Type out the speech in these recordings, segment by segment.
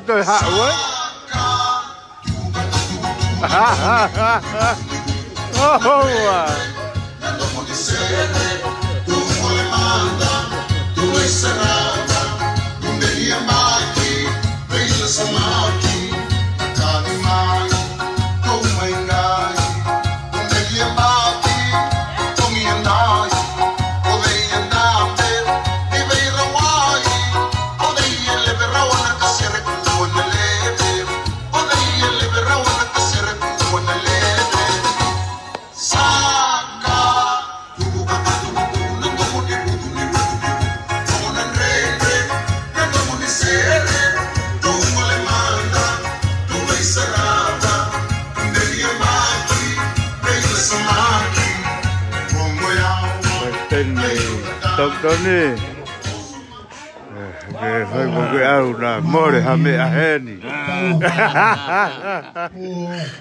tôi hạ quá. Tony, phải một cái áo là mua để ham mê hết đi.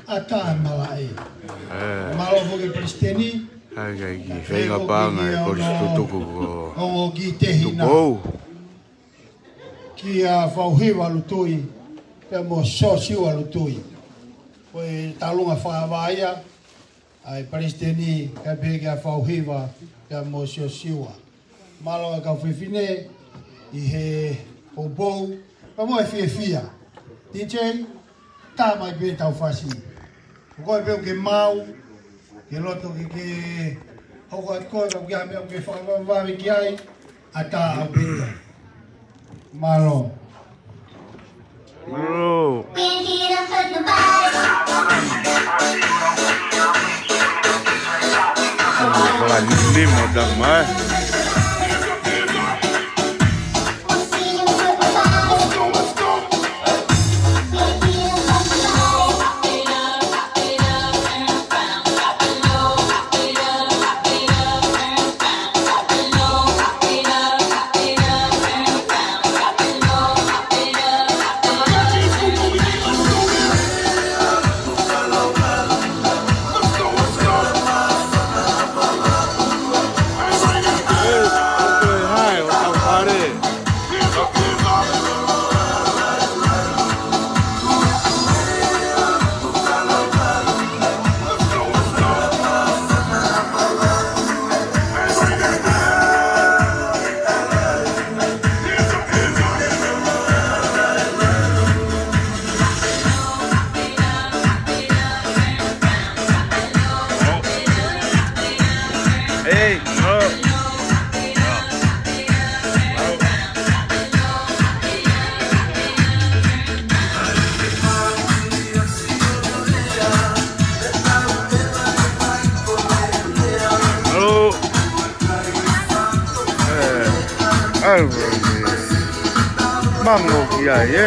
Atan malai. Malo boge pristeni. Hai cái gì phải ngapa ngai Kolisi Tupou. O gite hina. Tupou. Kia fauhi walutui, pe mo sosi walutui. Poi talunga whaavaia, ai pristeni ka bega fauhi wa pe mo sosi wa. Malo ka fifine I he Tupou pa mo fia DJ ta mai be tau FASI ko be ke mau ke loto ke ho ko ga me ke fa va ki ai ata abita malo bro Kalau ini modal mah mango kia ye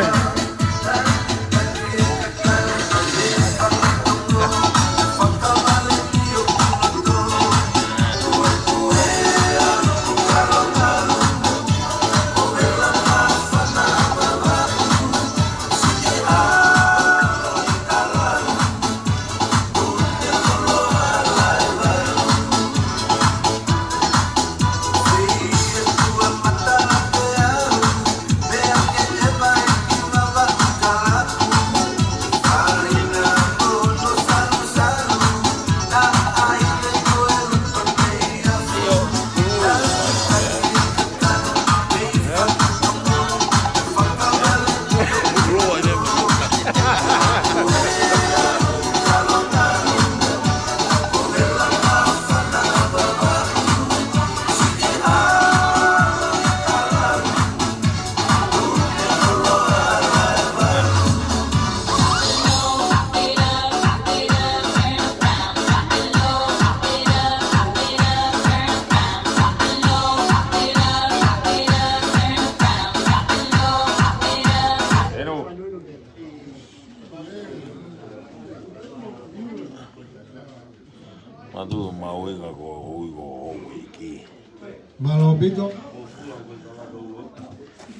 Malo bito.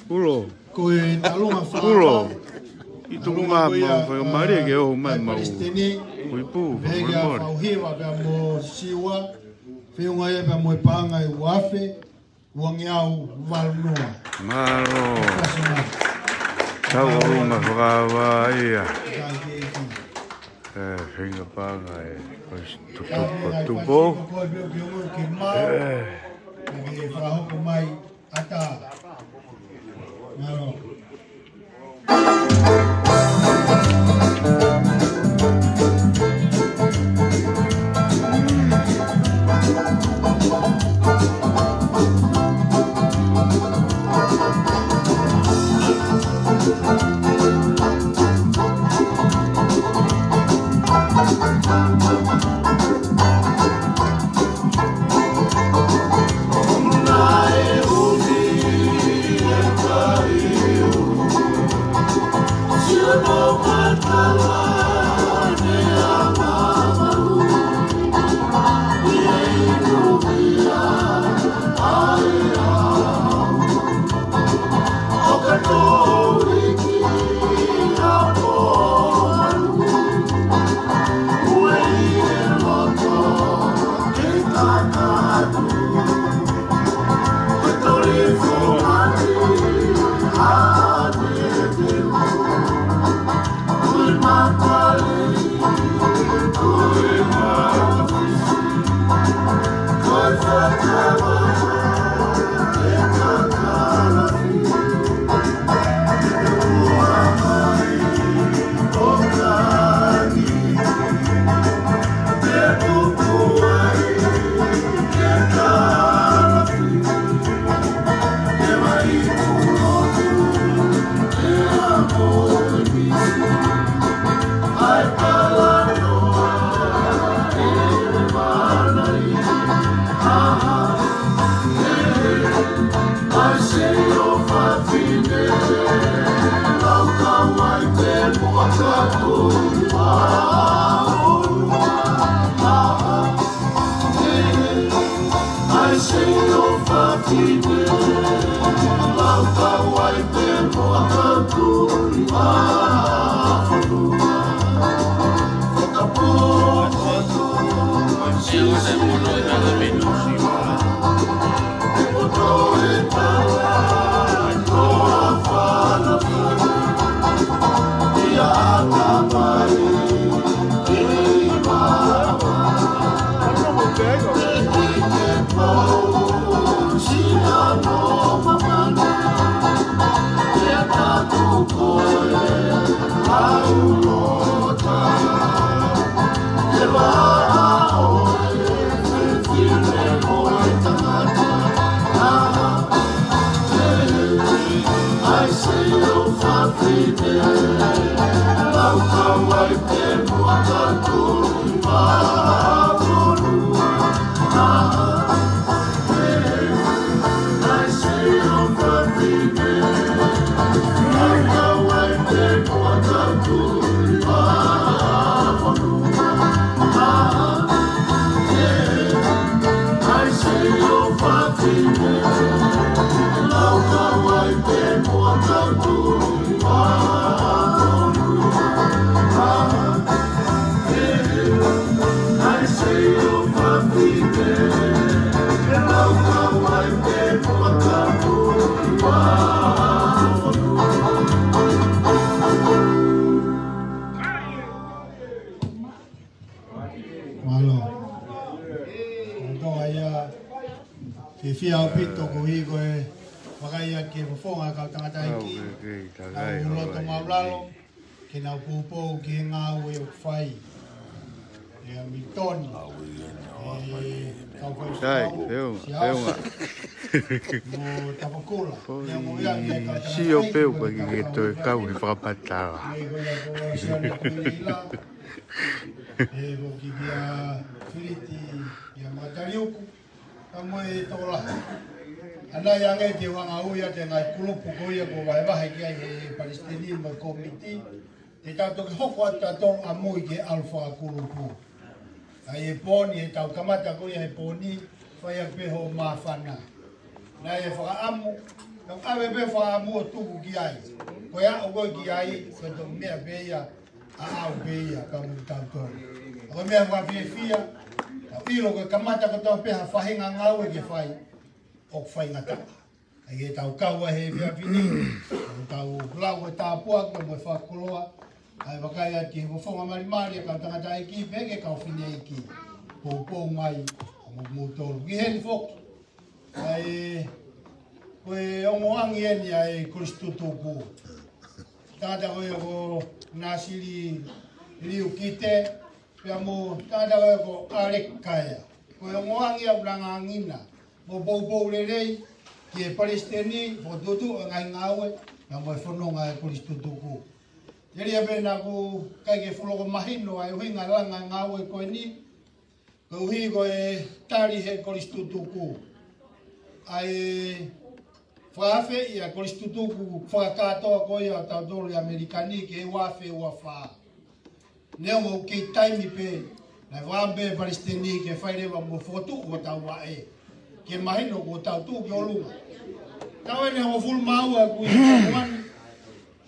Ulo. Koe talunga wha. Ulo. I tuku ngā whakamaria ke o mai mau. Uipu, vega whauhiwa pia mo siwa. Whiunga e pia mo panga I uafe. Wangiau walunua. Malo. Tau unga whakawa ia. Feinga panga e. Tupou. Fakahoko mai ata. Maro. Tupou ki NGAAHI o whai. E a mitoni. Mo tapakula. Si o peu pa ki to e kau i whakapatara. E mo ki kia whiriti i a matariuku. Tamo e tola. Ana yang te wanga uia te ngai kulupu ko ia ko vai vai ki ai Palestinian committee. Te tātou ki hoko ata tō a mui ke alfa a kulupu. Ai e pōni e tau kamata ko ia e pōni whai a peho mawhana. Nā e whakaamu, nau awe pe whakaamu o tuku ki ai. Ko ia o goi ki ai, ko tō mea peia, a au peia, ka mu tātou. Ko mea whawhiawhia, au ilo ko kamata ko tō peha whahinga ngau e ke whai, o whainga taka. Ai e tau kaua he whiawhini, tau lau e tāpua ka mo whakoloa. Ai wakai ati mo whonga marimari ka tangata eki peke ka whine eki. Pōpō mai mo mūtoro. Ki heni whoki. Ai koe ongoangi eni ai Kolisi Tupou. Tangata koe ko nāsiri liu kite. Pea mo tangata koe ko arekaya. Koe ongoangi au ranga angina. Mo pōpō rerei. Ki e Palestini, mo tutu ngai ngawe. Nga mo e whanonga e Kolisi Tupou. Yeri abe na ku kai ke wholoko mahino ai uhinga langa ngawe koe ni. Ko uhi koe tari he Kolisi Tupou. Ai whaafe ia Kolisi Tupou whakatoa koe au tautoro i Amerikani ke e wafe ua whaa. Neo mo kei taimi pe, na whambe Palestini ke whairewa mo whotu o tau wae. Ke mahino ko tautu ki olunga. Tau ene ho fulu maua kui wani.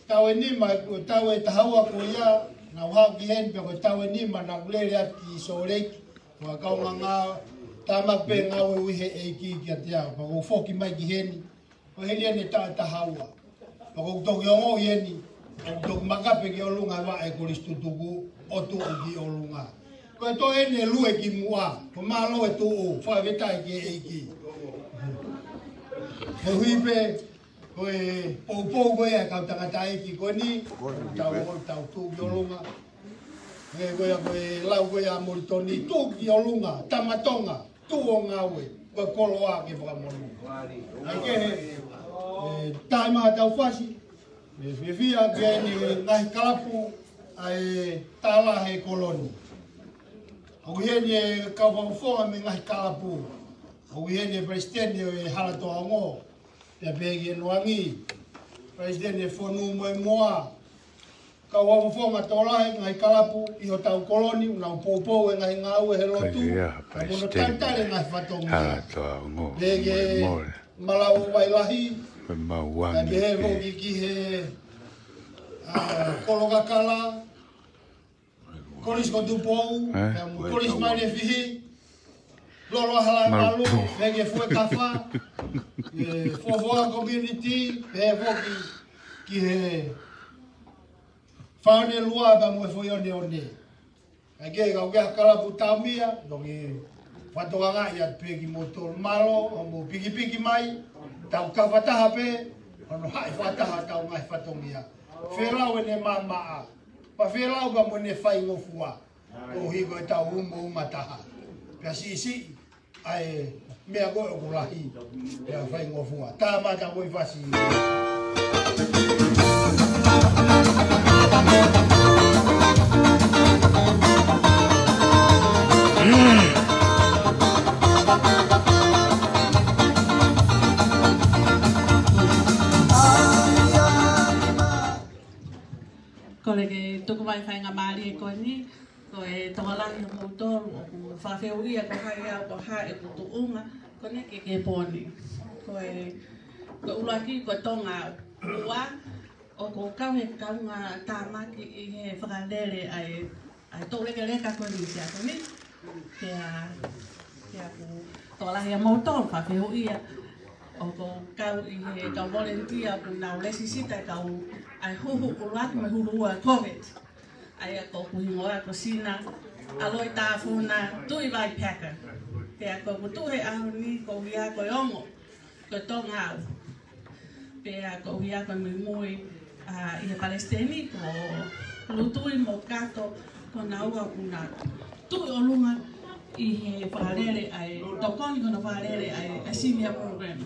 Tau e nima, tau e tahaua ko ia, na wahau ki hen, pia ko tau e nima na kulere ati so reiki. Kua kaunga ngā, tamak pe ngā ue uihe eiki ki ati au. Pa ko whoki mai ki heni, ko heli ene tahaua. Pa ko toki ongo i heni, ko toki makape ki olunga wa e Kolisi Tupou, otu o ki olunga. Ko e to ene lue ki mua, ko malo e tu o, whawetai ki eiki. Ko hui pe, ko e pōpō koe a kau tangata eki koe ni, tau tū ki olunga. Ko e lau koe a moritoni, tū ki olunga, tamatonga, tū o ngawe, koe koloa ki whakamonu. Ai ke he, taima tau FASI, me whia ke ni ngahi kalapu, ai tāla he koloni. O hene e kau whakawhonga me ngahi kalapu. O hene e presidente e halatoa ngō. Te pēki e noangi. Presidente e whonu moe moa. Kau whakawhonga tōlahe ngahi kalapu i o tau koloni. Unau pōpō e ngahi ngāu e he lotu. Ka mono tantare ngahi whatongi. Halatoa ngō. Pēki e malau wailahi. Mauangi. Te he hoki ki he kolokakala. Kolisi ko Tupou, Kolisi mai le fihi, lolo hala malu, pege fue kafa, fofoa community, pe foki ki he whaone lua ba mo foi one one. Ake ka uke kalapu tamia, dongi whatoa ngā ia pegi motor malo, mo piki mai, tau kawhataha pe, ono hai whataha tau ngai whatongia. Wherau ene mamaa. Pa wherau ka mo ne whai ngofua. O hiko e tau umataha. Pea si, ai mea koe o kurahi. Pea whai ngofua. Tā mata koe FASI. Ko le ke tuku mai feinga MALIE ko ni, ko e tongalangi o motor, o whawheu ia ko hai au ko hai e putu unga, ko ne ke poni. Ko e ulaki ko tonga ua, o ko kau he kaunga tāmaki i he whakalere ai tō leka ko ni tia ko ni. Kia ko tongalangi o motor, whawheu ia, o ko kau i he kau volunteer ko nau lesi sita kau ai huhu uluaki me hurua COVID. Ai ako kuhingoa ko sina, aloi tāwhuna, tui vai peka. Pea ko kutuhe ahu ni ko hia ko ongo, ko tonga au. Pea ko hia ko mui i he Palestini, ko lutui mo kato, ko naua kuna tui olunga i he whakarere ai, tokoni kono whakarere ai senior program.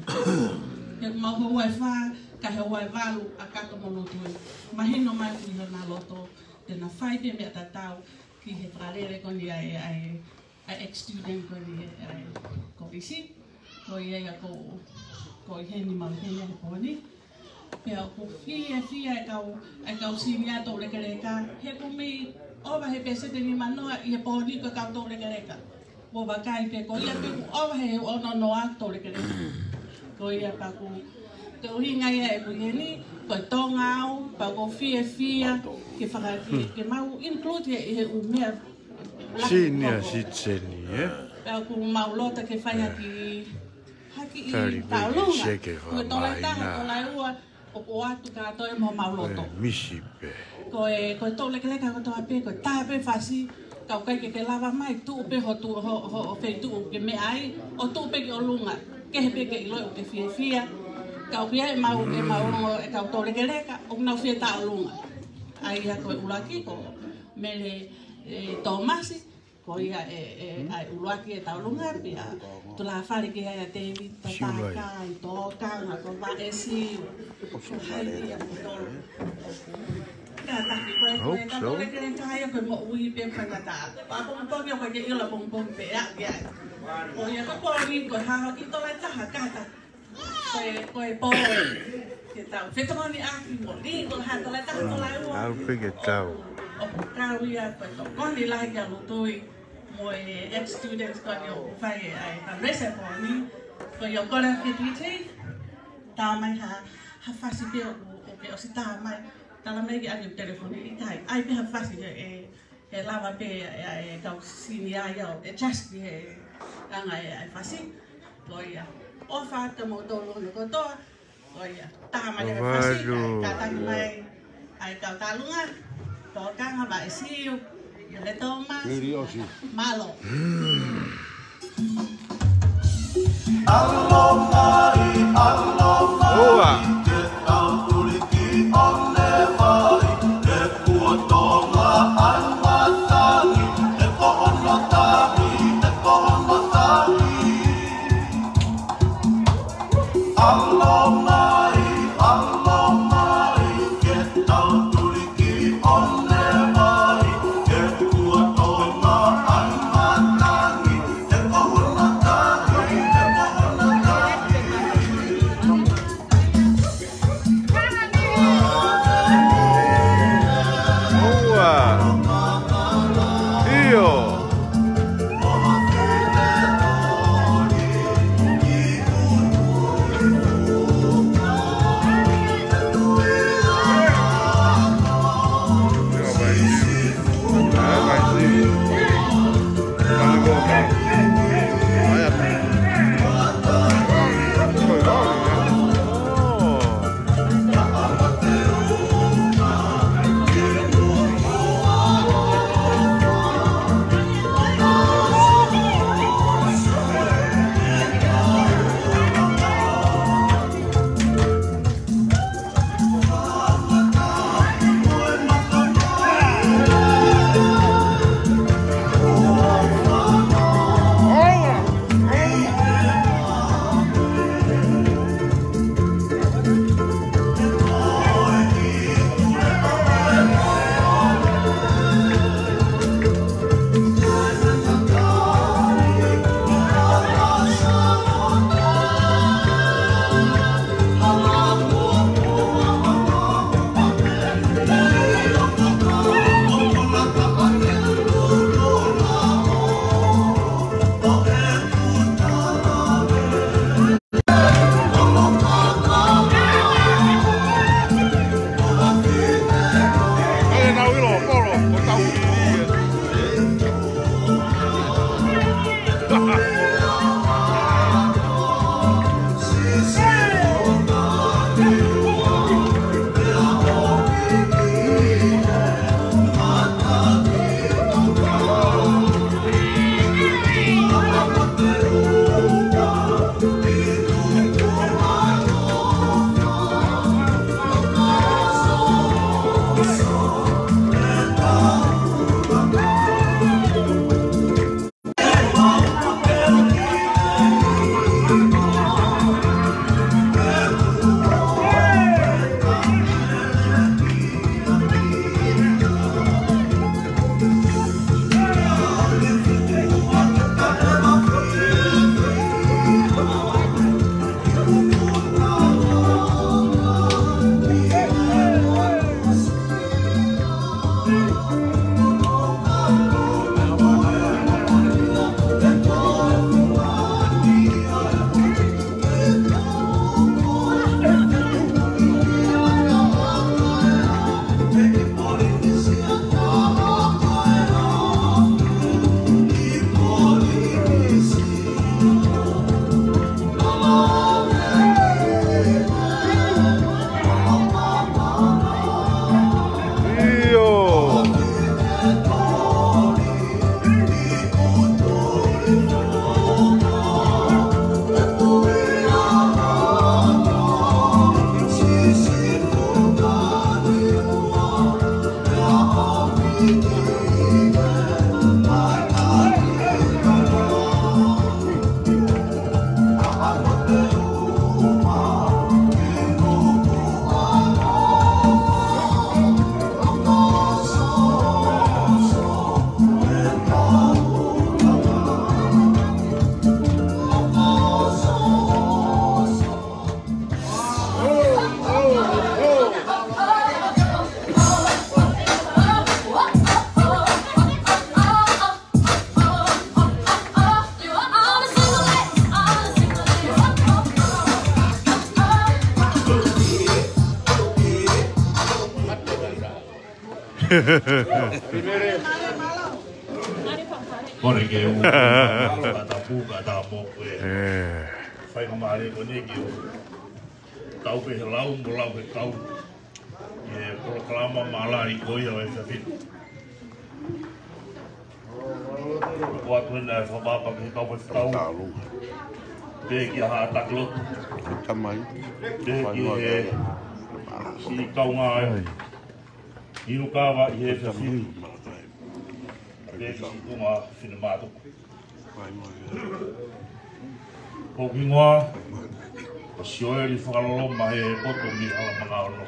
He mauho wai wha, ka he wai walu a kato monotui. Mahino mai kui hana loto, tena whaipe mea tatau ki he whakarere koni ai ex-student koni ai Kolisi. Ko i ea ko i heni mau heni he poni. Pea ko fia e kau sini ato reka reka. He kumi owa he pesete ni manoa i he poni ko kau tō reka reka. Ko wakai pe ko ia pe owa he ono no ato reka reka. Ko ia pa ku te uhinga ia e kuheni, ko tonga au, pa ko fia, ke whakaki, ke mau include i he umea. Sinia sitseni, Pa ku mau lota ke whai haki i taulunga. Ko tolai taha, tolai ua, o atu ka toi mo mauloto. Misi pe. Ko to le kele ka ko to ape ko ta pe fasi ka kai ke lava mai tu pe ho tu ho fe tu ke me ai o tu pe ke olunga ke pe ke lo ke fia ka pia e mau e ka to le kele ka o na fia ta olunga ai ha ko ulaki ko mele tomasi ko ia ai ulaki e ta olunga pia tu la fali ke ia te vita ta ka to ka ko va esi hai ia to hope so. I'll bring it down. Tala mai ki ake telefoni i kai. Ai piha fasi e lava pe e kau sini ai au. E chasti e anga e fasi. Loia. O whata mo tolu no kotoa. Loia. Taha mai e fasi. Tataki mai ai kau talunga. Tō kanga ba e siu. E le tō mas. Malo. Allo mai, allo mai. Oa. Kore ke u kata pu kata mo e. Fai kamare ko ne ki tau pe lau mo lau pe tau. E proklama malari ko ia e FASI. Ko atu na fa baba ke tau pe tau. Pe ki ha taklot. Tamai. Pe ki e si kau nga e. Inu kawa i e FASI. Pe ki si tunga finemato. Ko ki ngoa, o sioe li whakalolo ma he koto mi ala mga ono.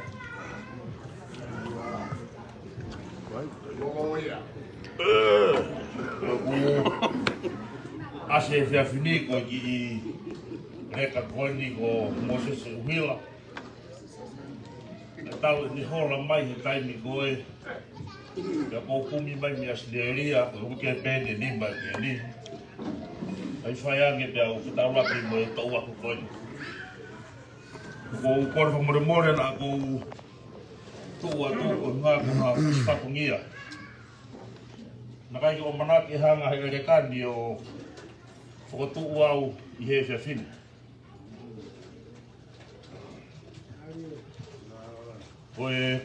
Ase e whiawhini ko ki i reka koini ko Moses Uhila. E tau ni hola mai he taimi ko e. Ka ko kumi mai mi asleria, ko uke pene ni mai ki ni. Ai whai ange pia o kita rapi mo e tau aku koini. Ko korfa more more na ko tua o ngā kuna whakungia. Nakai o manaki hanga he rekani o whakotuu au i he whiawhini. Ko e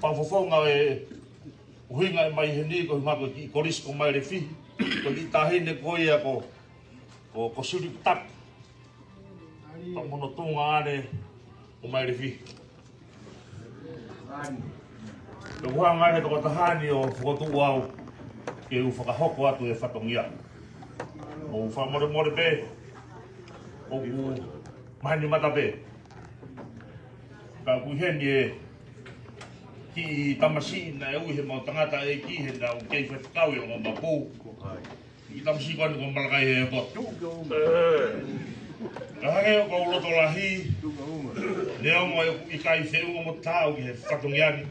pawhawhaunga e uhinga e mai he ni ko ngako ki Kolisi ko mai re whi. Ko ki tahine ko ia ko suri tak. Pa mono tunga ane o mai re whi. Ko huanga ane toko tahani o whakotuu au ke u fakahoko atu e whatongia. O whamore more pe, o ku mahani mata pe. Ka kuheni e ki tamasi na e uhe mo tangata e ki he na o kei whatikau e o mapu. Ki tamasi kone ko malakai e pot. Ka hange o ka uloto lahi, leo mo i kai wheu mo tau ki he whatongiani.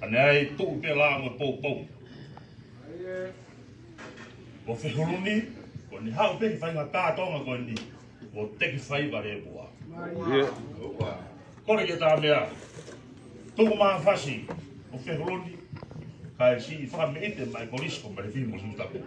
Ane ai tuku pe la mo pou pou. Ko whehuruni, ko ni hau pe ki whainga kātonga ko ni, ko teki whaiba re bua. Kore ke tā mea, tuku maa FASI, ko whehuruni, ka e si i whakame ite mai Kolisi ko mai whimo sutapu.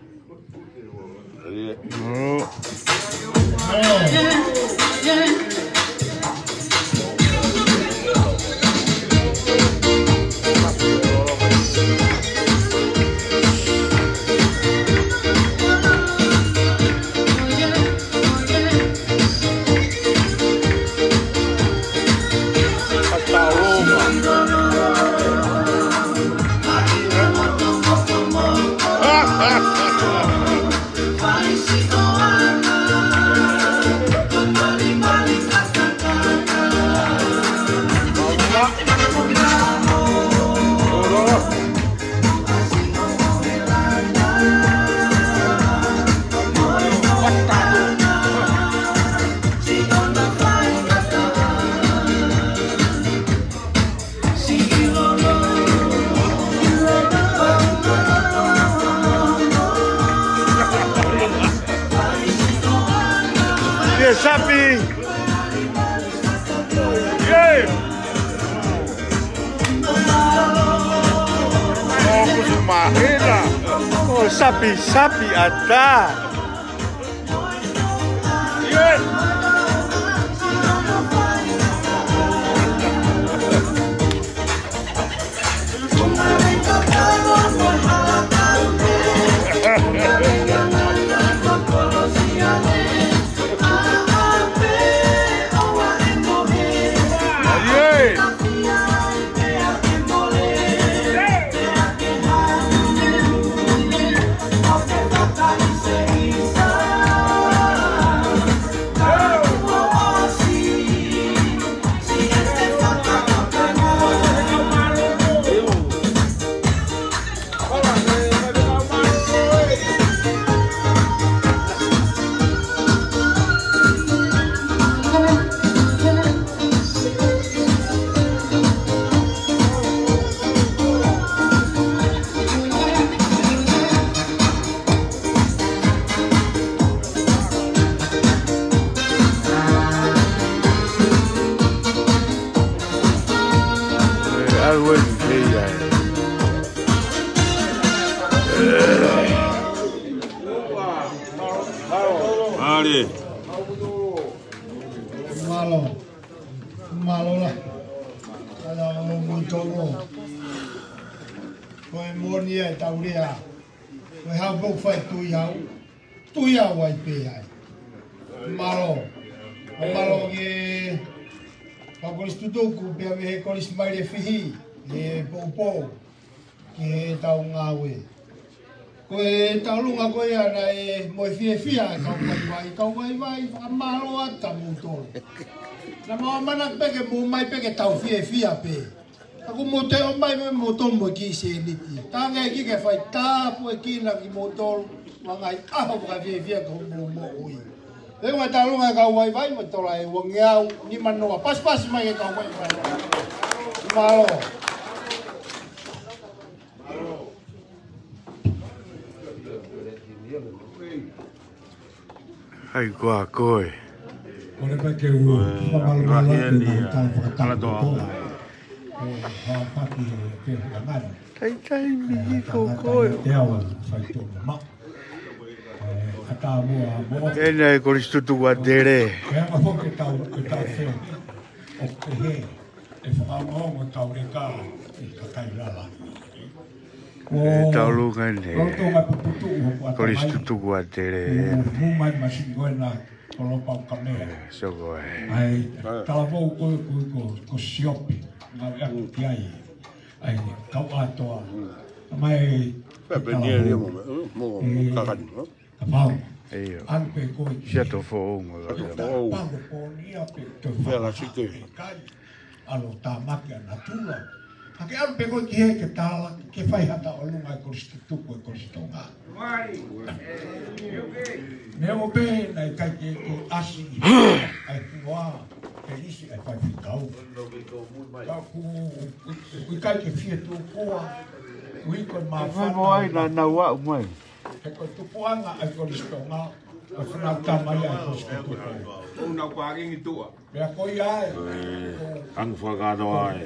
Sapi! Yeah! Oh, kusumahina! Oh, sapi ada! Yeah! algo en ella. Malie. Malo lah. Kalau mau coba, kau mau ni tahu dia. Kau habuk fai tu yang wai pihai. Malo ke. Kau Kolisi Tupou biar we Kolisi MALIE fihi, ke Tupou, ke tahu ngawe. Kau tahu lu ngaku ya nai mau fia kau vai malo atau mutol. Nama mana peke mau mai peke tahu fia pe. Aku mau teh mai motol mau kisi ni ti. Tangai kike fai tapu kini lagi motol mangai apa bukan fia kau mau ui. Tapi mau tahu nggak kau vai motol ai wangiau ni mana pas mai kau vai malo. Hai gua koi. Oleh pakai malam-malam di kala doa. Pagi ke jangan. Tai ni koi. Tiaw fai tu mak. Kata mua. Ena Kolisi Tupou adere. Yang apa kita fe. Okey. Efamo tahu mereka kakai lala. Tahu lu kan ni. Kolisi Tupou adere. Rumah masih guna kalau pau kami. So go. Ai kalau mau ko siopi ngau aku kiai. Ai kau atoa. Mai Venía mo kakan. Mau. Eyo. Ampe ko. Sia to fo ngo. Pago ponia pe to. Vela sike. Alo tamaki na tula. Ake ampe ko ki ke tala ke fai hata olunga Kolisi Tupou Kolisi tonga. Neo be na kai ke asi. Ai kuwa. Kolisi ai fai fikau. Ku kai ke fie tu koa. Ui ko ma fa. Ai na wa mai. Ko Tupou anga ai Kolisi tonga. Ko funa tamai ai Kolisi Tupou. Una kuaring itu. Mea koi ai. Ang whakado ai.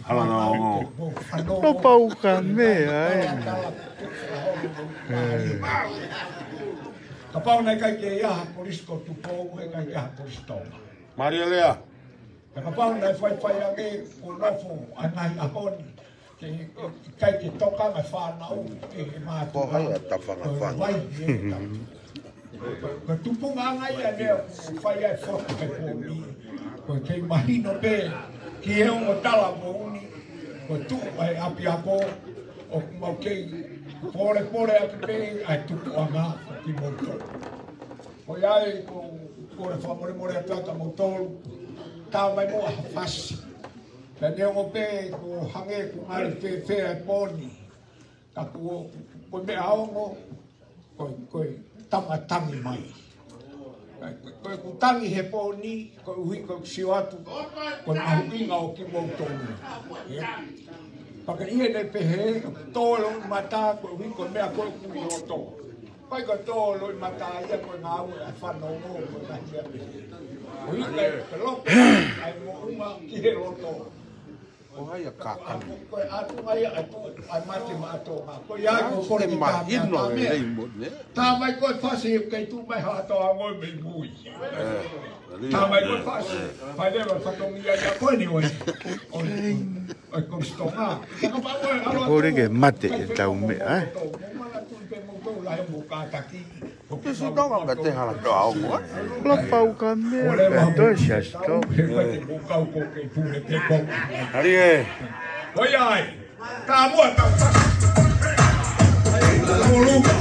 Hala na ongo. No pau kame ai. Ka pau nei kai ke iaha Kolisi Tupou e kai iaha Kolisi tonga. Maria Lea. Ka pau nei fai ake o nofo anai ahoni. Kai ke toka mai whanau e mātua. Ko hai ta fakahoko. Vai Ka Tupou ngai a leo fai ai foto ke pōmi. Ko kei mahino pe ki e o tala mo uni. Ko tu ai api ako o mau kei pore ake pe ai Tupou anga ki moto. Ko iai ko le whamore ataka motolu. Tā mai mo a FASI. Ka neo pe ko hange ko ngari fe ai pōni. Ka ko me aongo ko tangi mai. Ko tangi he pōni, ko hui ko siwatu, ko ahuinga o ki moutonu. Paka ia nei pehe, tōlo i mata, ko hui ko mea koe kui o tō. Pai ko tōlo i mata ia ko ngā ue a whanau ngō ko nahi a pehe. Hui ka lopo, ai mo uma ki he roto. Ko hai kakan. Ko atu mai ai mate ma ato ma. Ko ia ko kore ki tā mea tā mea. Tā mai koe FASI kei tu mai hato a ngoi mei mui. Tā mai koe FASI. Pai lewa whatongia ia koe ni oi. Oi Kolisi tonga. Ore ke mate e tau me ai. Isso não vai ter hala do algo. La pau kame. To shasto. Malie. Oi ai. Tā mua tau FASI. Moluka.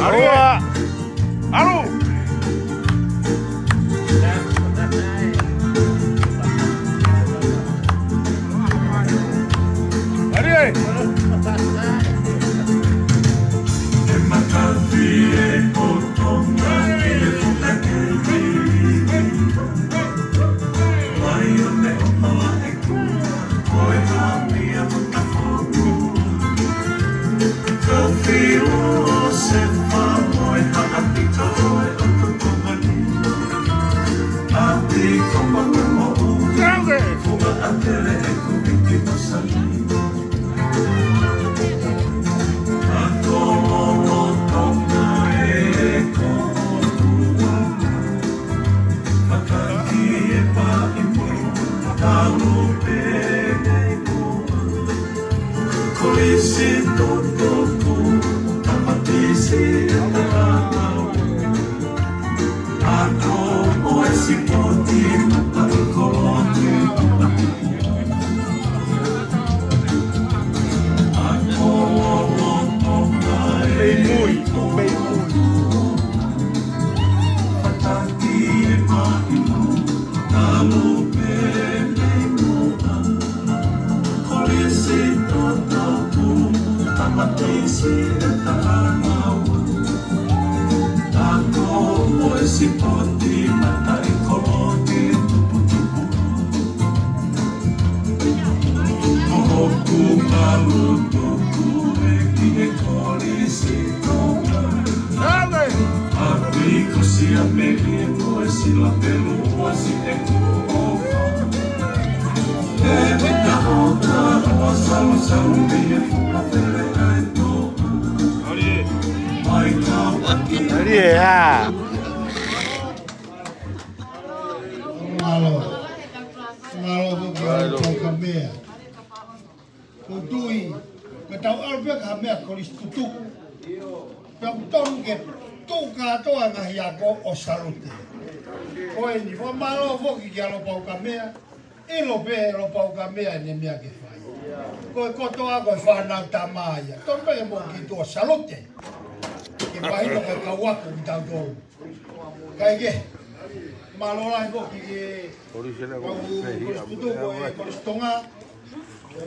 Arua! Aru! Marie! Kolisi Tupou, tamatisi ako o esi poti pati koloti ako patati e maimu talupe Kolisi Tupou, tamatisi ako o esi poti pati koloti Oku malu tuku eki e kolisi Api kosi a meki e koe si la pelu o si e kuofa E mita ota o salu salu mi e fuka pele ai toa Mai kau aki Marie, ah! Malo ko kamea. Kutui, katau albe kamea kolis tutuk. Pagton ke tuka toa ngahi ako o salute. Koe ni fo malo fo ki lo pau kamea. E lo pau kamea ne mea ke fai. Koe kotoa koe whanau tamaya. Tombe mo ki to salute. Ke pahino ke kawaku tau tolu. Kai ke malo lai ko ki Kolisi na ko kolis tutuk kolis tonga.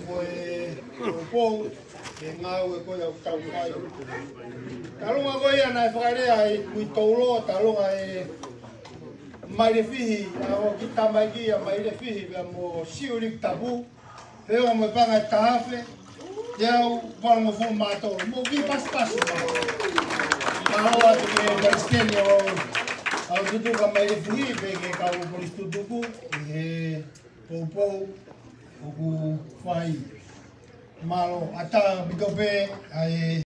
Koe Tupou, e ngau e koe au tau mai. Talunga koe ana e whakarea e kui taulo, talunga e maire fihi, o ki tamai ki a maire fihi, pia mo siurik tapu, peo mo panga e tahafe, te au wala mo fo mātou, mo ki pas mātou. Maho atu ke Palestini au tutuka maire fihi, pe ke kau polis tutuku, e Tupou, oku whai malo ata bitope ai